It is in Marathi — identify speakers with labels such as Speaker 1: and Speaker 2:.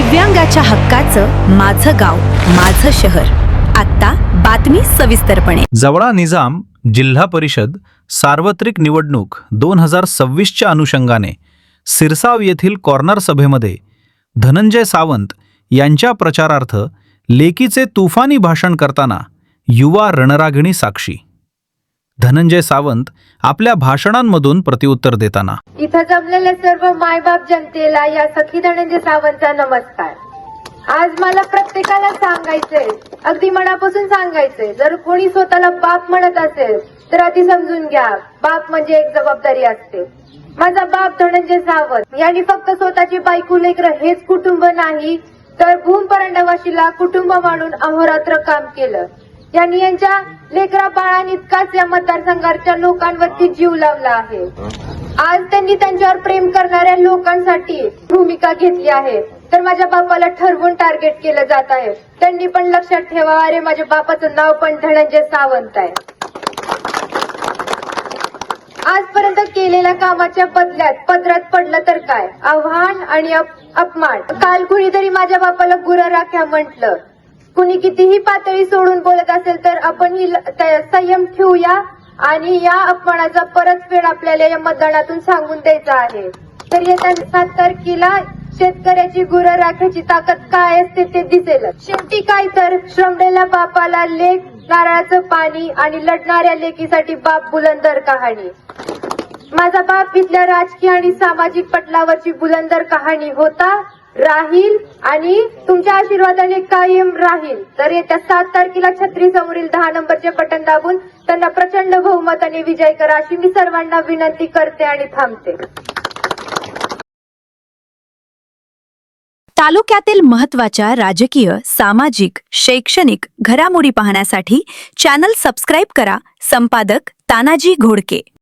Speaker 1: दिव्यांगाच्या हक्काचं माझं गाव माझं शहर. आता बातमी सविस्तरपणे.
Speaker 2: जवळा निजाम जिल्हा परिषद सार्वत्रिक निवडणूक 2026च्या अनुषंगाने सिरसाव येथील कॉर्नर सभेमध्ये धनंजय सावंत यांच्या प्रचारार्थ लेकीचे तुफानी भाषण करताना युवा रणरागिणी साक्षी. धनंजय सावंत आपल्या भाषणांमधून प्रत्युत्तर देताना,
Speaker 3: इथं जमलेल्या सर्व मायबाप जनतेला या सखी धनंजय सावंतचा नमस्कार. आज मला प्रत्येकाला सांगायचंय, अगदी मनापासून सांगायचंय, जर कोणी स्वतःला बाप म्हणत असेल तर आधी समजून घ्या, बाप म्हणजे एक जबाबदारी असते. माझा बाप धनंजय सावंत यांनी फक्त स्वतःची बायको लेकरं हेच कुटुंब नाही तर भूम परंडावाशीला कुटुंब मानून अहोरात्र काम केलं. यांनी यांच्या लेकरा बाळांइतकाच या मतदारसंघाच्या लोकांवरती जीव लावला आहे. आज त्यांनी त्यांच्यावर प्रेम करणाऱ्या लोकांसाठी भूमिका घेतली आहे, तर माझ्या बापाला ठरवून टार्गेट केलं जात आहे. त्यांनी पण लक्षात ठेवा, अरे माझ्या बापाचं नाव पण धनंजय सावंत आहे. आजपर्यंत केलेल्या कामाच्या बदल्यात पदरात पडलं तर काय, आव्हान आणि अपमान. काल कुणीतरी माझ्या बापाला गुराराख्या म्हटलं. कुणी कितीही पातळी सोडून बोलत असेल तर आपण ही संयम ठेवूया आणि या अपमानाचा परतफेड आपल्याला या मतदानातून सांगून द्यायचा आहे. तर येत्या 7 तारखेला शेतकऱ्याची गुराराख्याची ताकद काय असते ते दिसेल. शेवटी काय तर श्रमलेल्या बापाला लेक, नारळाचं पाणी आणि लढणाऱ्या लेकीसाठी बाप बुलंदर कहाणी. माझा बाप इथल्या राजकीय आणि सामाजिक पटलावरची बुलंदर कहाणी होता, राहील आणि तुमच्या आशीर्वादाने कायम राहील. तर येत्या 7 तारखेला छत्री समोरील 10 नंबरचे बटन दाबून त्यांना प्रचंड बहुमताने विजय करा अशी मी सर्वांना विनंती करते आणि थांबते.
Speaker 1: तालुक्यातील महत्त्वाच्या राजकीय, सामाजिक, शैक्षणिक घडामोडी पाहण्यासाठी चॅनल सबस्क्राईब करा. संपादक तानाजी घोडके.